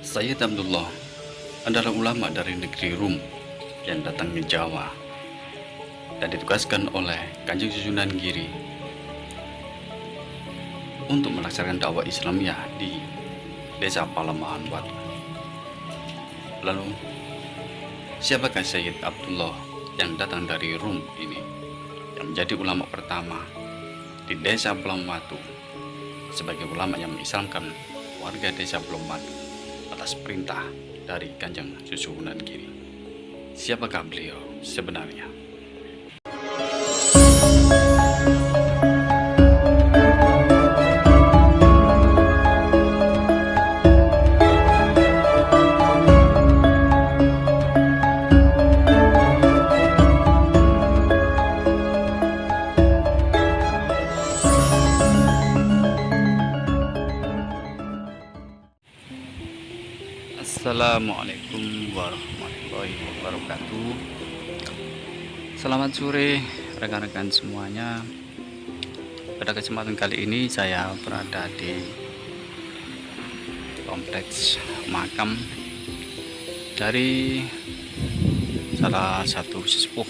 Sayyid Abdullah adalah ulama dari negeri Rum yang datang ke Jawa dan ditugaskan oleh Kanjeng Sunan Giri untuk melaksanakan dakwah Islamiyah di desa Palemahan Batu. Lalu, siapakah Sayyid Abdullah yang datang dari Rum ini, yang menjadi ulama pertama di desa Palemahan Batu sebagai ulama yang mengislamkan warga desa Palemahan Batu atas perintah dari Kanjeng Sunan Giri? Siapakah beliau sebenarnya? Assalamualaikum warahmatullahi wabarakatuh. Selamat sore rekan-rekan semuanya. Pada kesempatan kali ini saya berada di kompleks makam dari salah satu sesepuh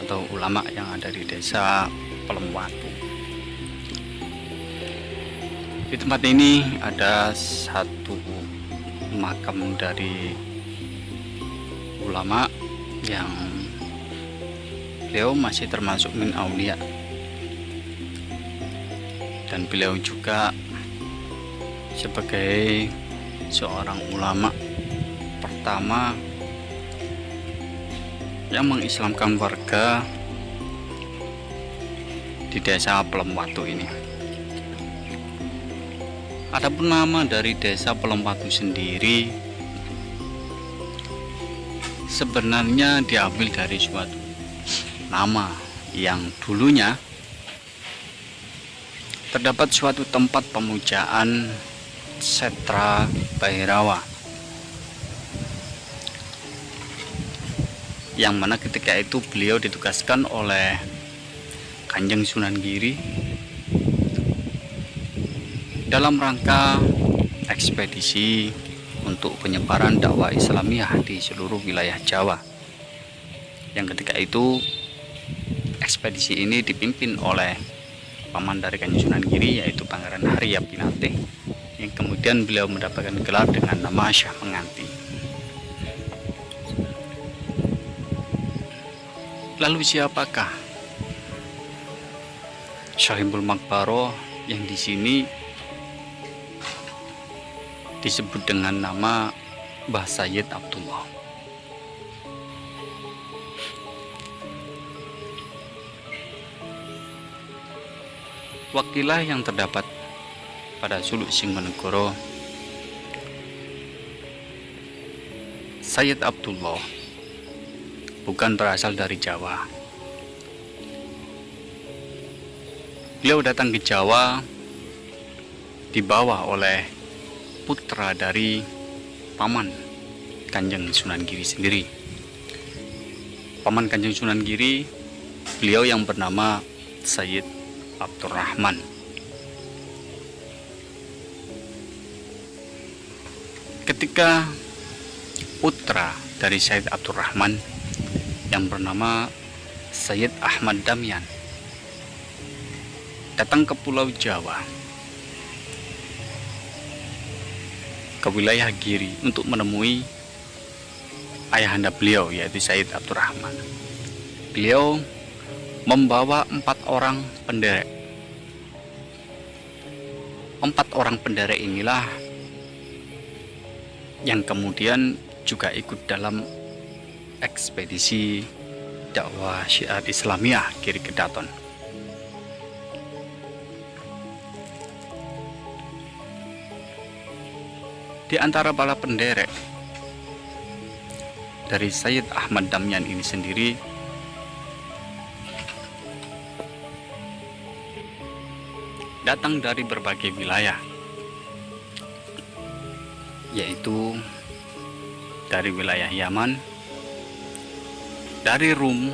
atau ulama yang ada di desa Palembatu. Di tempat ini ada satu makam dari ulama yang beliau masih termasuk min aulia, dan beliau juga sebagai seorang ulama pertama yang mengislamkan warga di desa Palembatu ini. Adapun nama dari desa Palembatu sendiri sebenarnya diambil dari suatu nama yang dulunya terdapat suatu tempat pemujaan Setra Bhairawa, yang mana ketika itu beliau ditugaskan oleh Kanjeng Sunan Giri dalam rangka ekspedisi untuk penyebaran dakwah Islamiyah di seluruh wilayah Jawa, yang ketika itu ekspedisi ini dipimpin oleh paman dari Kanjeng Sunan Giri, yaitu Pangeran Harya Pinate, yang kemudian beliau mendapatkan gelar dengan nama Syah Menganti. Lalu siapakah Syahibul Makbaro yang di sini disebut dengan nama Mbah Sayyid Abdullah? Wakilah yang terdapat pada suluk Singgonegoro, Sayyid Abdullah bukan berasal dari Jawa. Beliau datang ke Jawa dibawa oleh putra dari paman Kanjeng Sunan Giri sendiri. Paman Kanjeng Sunan Giri, beliau yang bernama Sayyid Abdurrahman. Ketika putra dari Sayyid Abdurrahman yang bernama Sayyid Ahmad Damian datang ke Pulau Jawa, ke wilayah Giri untuk menemui ayahanda beliau, yaitu Sayyid Abdurrahman, beliau membawa 4 orang penderek. 4 orang penderek inilah yang kemudian juga ikut dalam ekspedisi dakwah syiar Islamiyah Giri Kedaton. Di antara para penderek dari Sayyid Ahmad Damian ini sendiri datang dari berbagai wilayah, yaitu dari wilayah Yaman, dari Rum,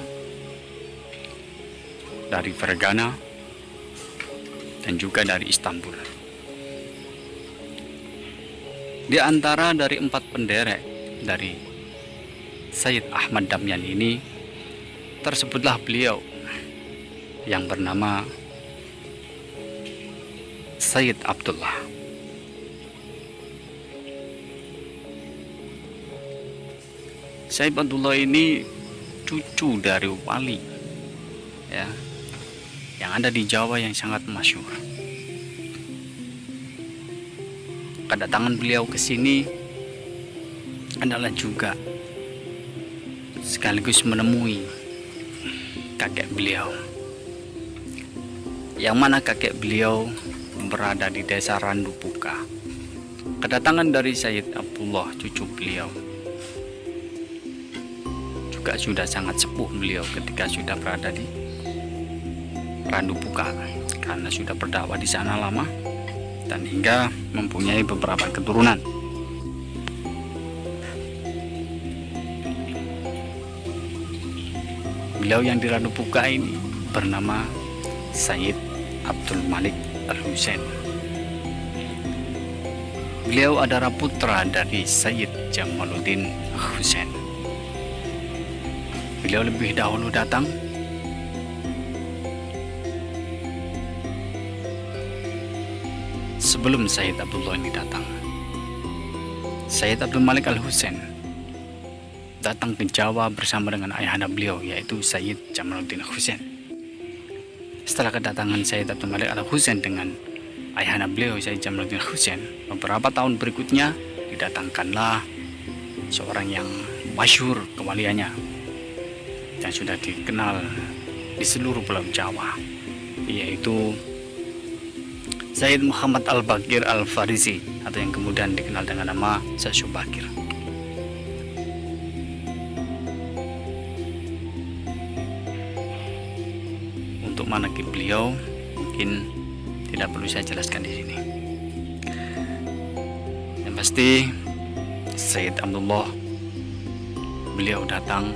dari Fergana, dan juga dari Istanbul. Di antara dari 4 penderek dari Sayyid Ahmad Damyan ini, tersebutlah beliau yang bernama Sayyid Abdullah. Sayyid Abdullah ini cucu dari wali ya, yang ada di Jawa yang sangat masyhur. Kedatangan beliau ke sini adalah juga sekaligus menemui kakek beliau, yang mana kakek beliau berada di desa Randupuka. Kedatangan dari Sayyid Abdullah, cucu beliau, juga sudah sangat sepuh beliau ketika sudah berada di Randupuka, karena sudah berdakwah di sana lama dan hingga mempunyai beberapa keturunan. Beliau yang di Randupuka ini bernama Sayyid Abdul Malik Al-Husain. Beliau adalah putra dari Sayyid Jamaluddin Husain. Beliau lebih dahulu datang sebelum Sayyid Abdullah ini datang. Sayyid Abdul Malik Al-Husain datang ke Jawa bersama dengan ayahanda beliau, yaitu Sayyid Jamaluddin Husain. Setelah kedatangan Sayyid Abdul Malik Al-Husain dengan ayahanda beliau, Sayyid Jamaluddin Husain, beberapa tahun berikutnya didatangkanlah seorang yang masyhur kewaliannya, yang sudah dikenal di seluruh Pulau Jawa, yaitu Sayyid Muhammad Al-Baqir Al-Farisi, atau yang kemudian dikenal dengan nama Syekh Syubakir. Untuk manaqib beliau mungkin tidak perlu saya jelaskan di sini. Yang pasti Sayyid Abdullah, beliau datang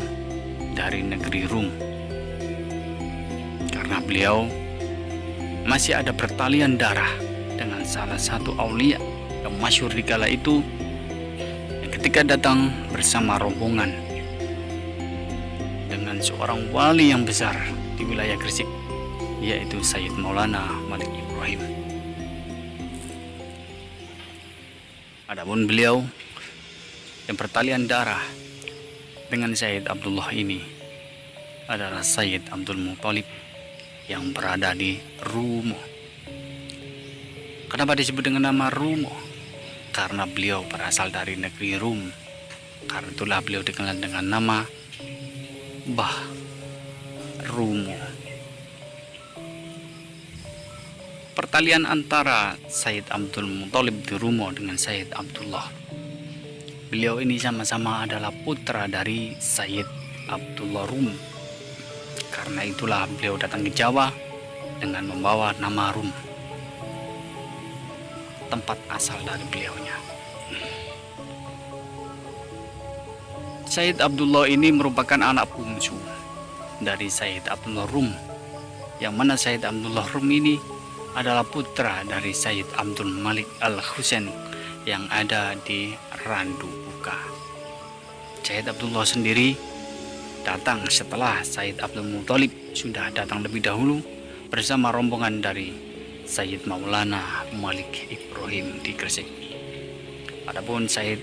dari negeri Rum karena beliau masih ada pertalian darah dengan salah satu aulia yang masyhur di kala itu, yang ketika datang bersama rombongan dengan seorang wali yang besar di wilayah Gresik, yaitu Sayyid Maulana Malik Ibrahim. Adapun beliau yang pertalian darah dengan Sayyid Abdullah ini adalah Sayyid Abdul Muthalib yang berada di Rumo. Kenapa disebut dengan nama Rumo? Karena beliau berasal dari negeri Rum. Karena itulah beliau dikenal dengan nama Bah Rumo. Pertalian antara Sayyid Abdul Muthalib di Rumo dengan Sayyid Abdullah, beliau ini sama-sama adalah putra dari Sayyid Abdullah Rum. Karena itulah beliau datang ke Jawa dengan membawa nama Rum, tempat asal dari beliaunya. Sayyid Abdullah ini merupakan anak bungsu dari Sayyid Abdullah Rum, yang mana Sayyid Abdullah Rum ini adalah putra dari Sayyid Abdul Malik Al-Husain yang ada di Randupuka. Sayyid Abdullah sendiri datang setelah Sayyid Abdul Muthalib sudah datang lebih dahulu bersama rombongan dari Sayyid Maulana Malik Ibrahim di Gresik. Adapun Sayyid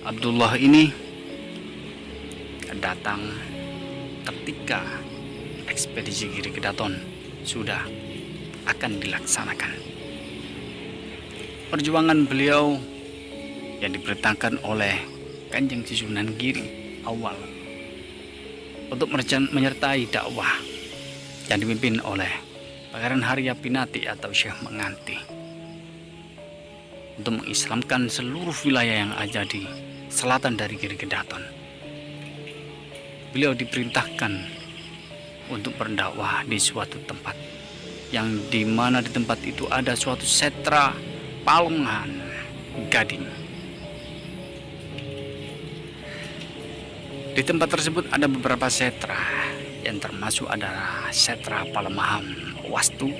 Abdullah ini datang ketika ekspedisi Giri Kedaton sudah akan dilaksanakan. Perjuangan beliau yang diperintahkan oleh Kanjeng Sunan Giri awal untuk menyertai dakwah yang dipimpin oleh Pangeran Harya Pinati atau Syekh Menganti untuk mengislamkan seluruh wilayah yang ada di selatan dari Giri Kedaton. Beliau diperintahkan untuk berdakwah di suatu tempat, yang dimana di tempat itu ada suatu setra Palungan Gading. Di tempat tersebut ada beberapa setra, yang termasuk adalah setra Palemaham Wastu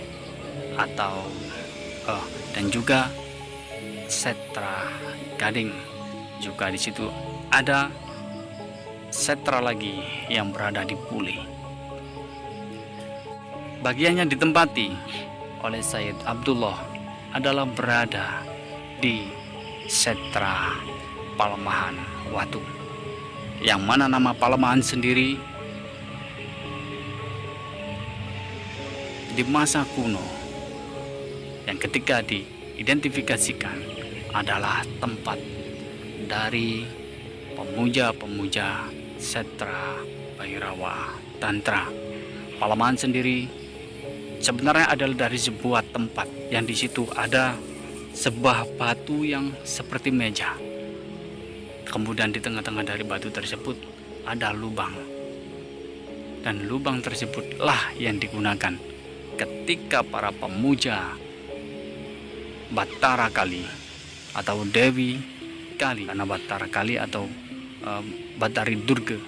dan juga Setra Gading. Juga di situ ada setra lagi yang berada di Pule. Bagiannya ditempati oleh Sayyid Abdullah adalah berada di setra Palemahan Watu, yang mana nama Palemahan sendiri di masa kuno yang ketika diidentifikasikan adalah tempat dari pemuja-pemuja setra Bhairawa Tantra. Palemahan sendiri sebenarnya adalah dari sebuah tempat yang di situ ada sebuah batu yang seperti meja. Kemudian di tengah-tengah dari batu tersebut ada lubang. Dan lubang tersebutlah yang digunakan ketika para pemuja Battara Kali atau Dewi Kali, karena Battara Kali atau Battari Durga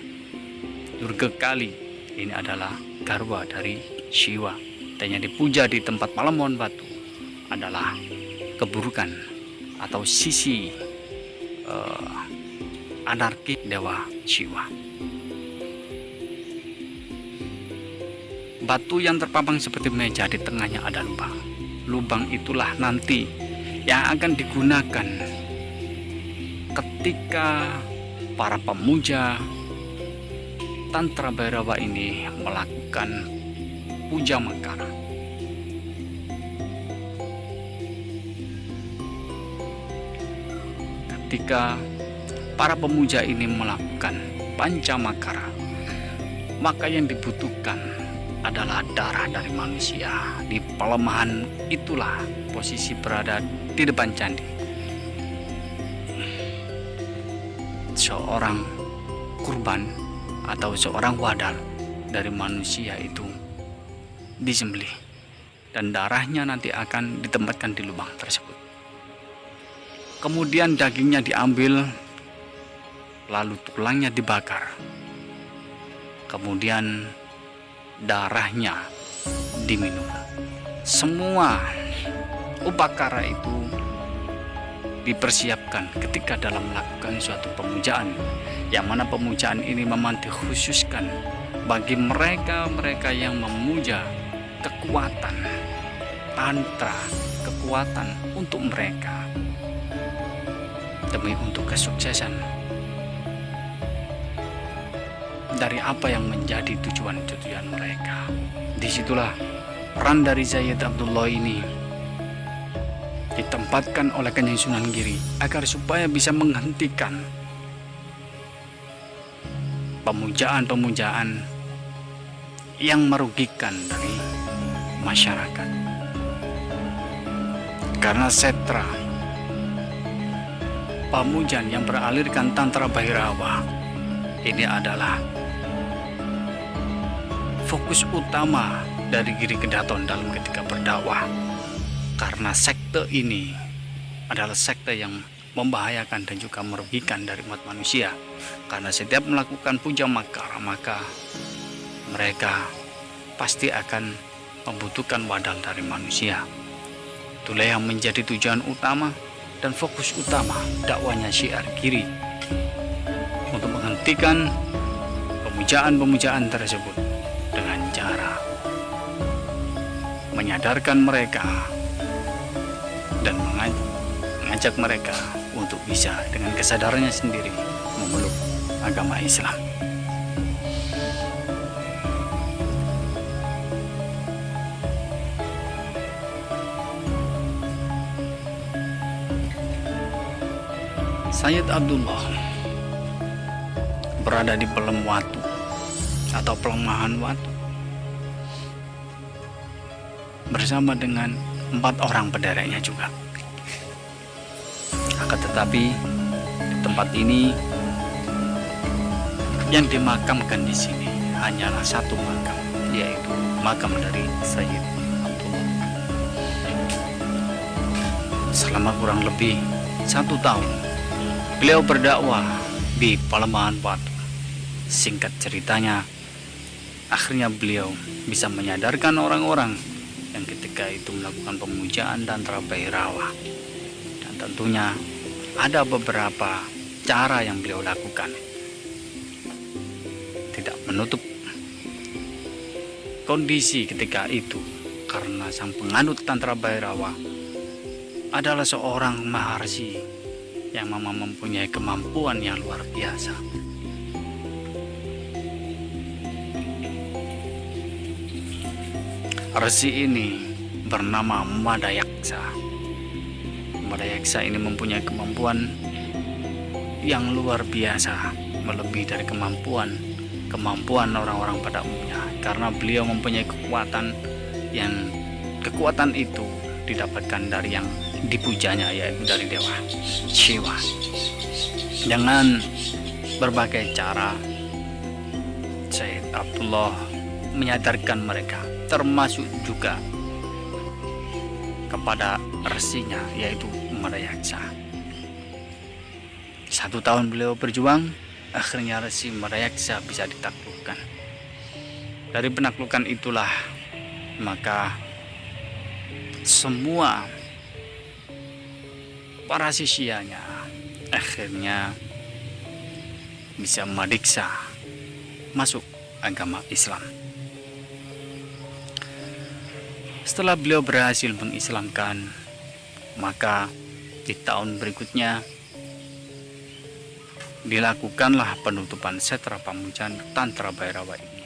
Kali ini adalah garwa dari Shiva, dan yang dipuja di tempat Palemahan Watu adalah keburukan atau sisi anarki Dewa Shiva. Batu yang terpampang seperti meja, di tengahnya ada lubang. Lubang itulah nanti yang akan digunakan ketika para pemuja Tantra Bhairawa ini melakukan puja makara. Ketika para pemuja ini melakukan panca makara, maka yang dibutuhkan adalah darah dari manusia. Di Palemahan itulah posisi berada di depan candi. Seorang kurban atau seorang wadal dari manusia itu disembelih, dan darahnya nanti akan ditempatkan di lubang tersebut. Kemudian dagingnya diambil, lalu tulangnya dibakar, kemudian darahnya diminum. Semua upakara itu dipersiapkan ketika dalam melakukan suatu pemujaan, yang mana pemujaan ini memang dikhususkan bagi mereka-mereka yang memuja kekuatan tantra, kekuatan untuk mereka, demi untuk kesuksesan dari apa yang menjadi tujuan-tujuan mereka. Disitulah peran dari Sayyid Abdullah ini ditempatkan oleh Kanjeng Sunan Giri agar supaya bisa menghentikan pemujaan-pemujaan yang merugikan dari masyarakat. Karena setra pemujaan yang beralirkan Tantra Bhairawa ini adalah fokus utama dari Giri Kedaton dalam ketika berdakwah. Karena sekte ini adalah sekte yang membahayakan dan juga merugikan dari umat manusia. Karena setiap melakukan puja makara, maka mereka pasti akan membutuhkan wadal dari manusia. Itulah yang menjadi tujuan utama dan fokus utama dakwanya Syiar Giri, untuk menghentikan pemujaan-pemujaan tersebut dengan cara menyadarkan mereka dan mengajak mereka untuk bisa dengan kesadarannya sendiri memeluk agama Islam. Sayyid Abdullah berada di Pelem Watu atau Pelemahan Watu bersama dengan 4 orang pedereknya juga. Akan tetapi di tempat ini yang dimakamkan di sini hanyalah satu makam, yaitu makam dari Sayyid Abdullah. Selama kurang lebih 1 tahun beliau berdakwah di Pelemahan Watu. Singkat ceritanya, akhirnya beliau bisa menyadarkan orang-orang yang ketika itu melakukan pemujaan Tantra Bhairawa, dan tentunya ada beberapa cara yang beliau lakukan. Tidak menutup kondisi ketika itu, karena sang penganut Tantra Bhairava adalah seorang maharsi yang memang mempunyai kemampuan yang luar biasa. Resi ini bernama Madayaksa. Madayaksa ini mempunyai kemampuan yang luar biasa, melebihi dari kemampuan orang-orang pada umumnya, karena beliau mempunyai kekuatan itu didapatkan dari yang dipujanya, yaitu dari dewa Shiva. Dengan berbagai cara Syed Abdullah menyadarkan mereka, termasuk juga kepada resinya, yaitu Madayaksa. 1 tahun beliau berjuang, akhirnya resi Madayaksa bisa ditaklukkan. Dari penaklukan itulah maka semua para sisyanya akhirnya bisa madiksa masuk agama Islam. Setelah beliau berhasil mengislamkan, maka di tahun berikutnya dilakukanlah penutupan Setra Pamujan Tantra Bhairava ini,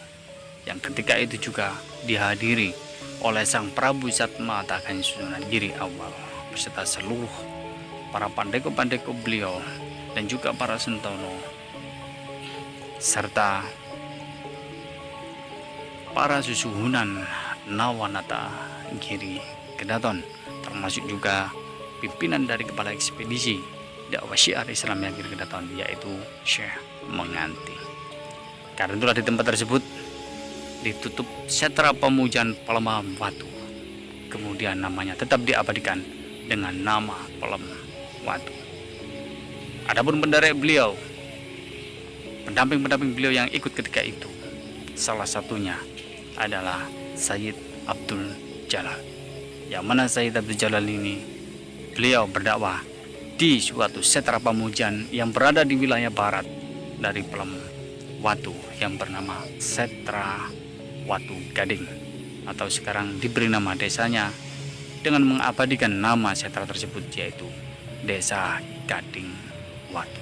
yang ketika itu juga dihadiri oleh Sang Prabu Satmata Kansunagiri awal beserta seluruh para pandeko-pandeko beliau dan juga para sentono serta para susuhunan Nawanata Giri Kedaton, termasuk juga pimpinan dari kepala ekspedisi dakwah syiar Islam yang Giri Kedaton, yaitu Syekh Menganti. Karena itulah di tempat tersebut ditutup Setra Pamujan Palembang Watu, kemudian namanya tetap diabadikan dengan nama Palembang Watu. Adapun penderek beliau, pendamping beliau yang ikut ketika itu, salah satunya adalah Sayyid Abdul Jalal, yang mana Sayyid Abdul Jalal ini beliau berdakwah di suatu Setra Pamujan yang berada di wilayah barat dari Palembang Watu yang bernama Setra Watu Gading, atau sekarang diberi nama desanya dengan mengabadikan nama setra tersebut, yaitu Desa Gading Watu.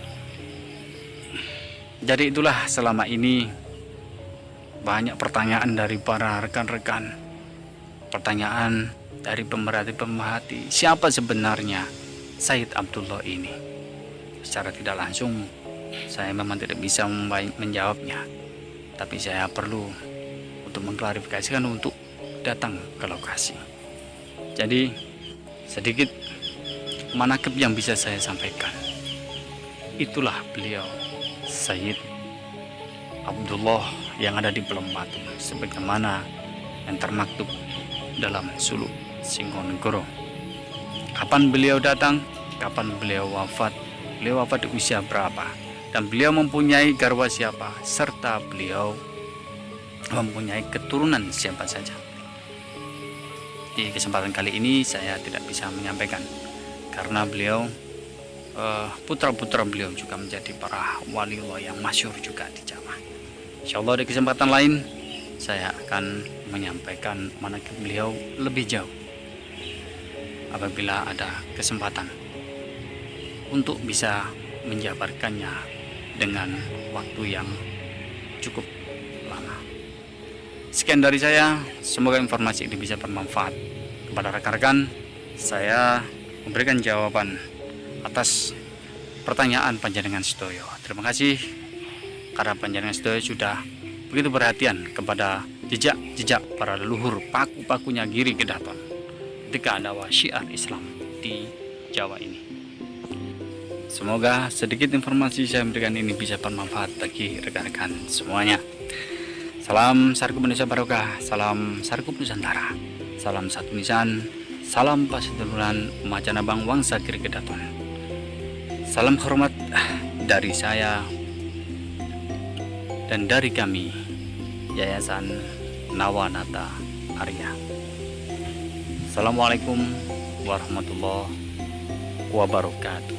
Jadi itulah selama ini banyak pertanyaan dari para rekan-rekan, pertanyaan dari pemerhati-pemerhati, siapa sebenarnya Sayyid Abdullah ini. Secara tidak langsung saya memang tidak bisa menjawabnya, tapi saya perlu untuk mengklarifikasikan untuk datang ke lokasi. Jadi sedikit manakib yang bisa saya sampaikan, itulah beliau Sayyid Abdullah yang ada di Palembang Watu, sebagaimana yang termaktub dalam suluk Singgonegoro. Kapan beliau datang, kapan beliau wafat di usia berapa, dan beliau mempunyai garwa siapa, serta beliau mempunyai keturunan siapa saja. Di kesempatan kali ini saya tidak bisa menyampaikan, karena beliau putra-putra beliau juga menjadi para waliullah yang masyhur juga di Jawa. Insyaallah di kesempatan lain saya akan menyampaikan manakib beliau lebih jauh apabila ada kesempatan untuk bisa menjabarkannya dengan waktu yang cukup lama. Sekian dari saya, semoga informasi ini bisa bermanfaat kepada rekan-rekan. Saya memberikan jawaban atas pertanyaan panjenengan sedoyo. Terima kasih karena panjenengan sedoyo sudah begitu perhatian kepada jejak-jejak para leluhur paku-pakunya Giri Kedaton ketika dakwah syiar Islam di Jawa ini. Semoga sedikit informasi saya berikan ini bisa bermanfaat bagi rekan-rekan semuanya. Salam Sarkup Indonesia Barokah, salam Sarkup Nusantara, salam satu nisan, salam paseduluran Macanabang Wangsa Giri Kedaton. Salam hormat dari saya dan dari kami Yayasan Nawanata Arya. Assalamualaikum warahmatullahi wabarakatuh.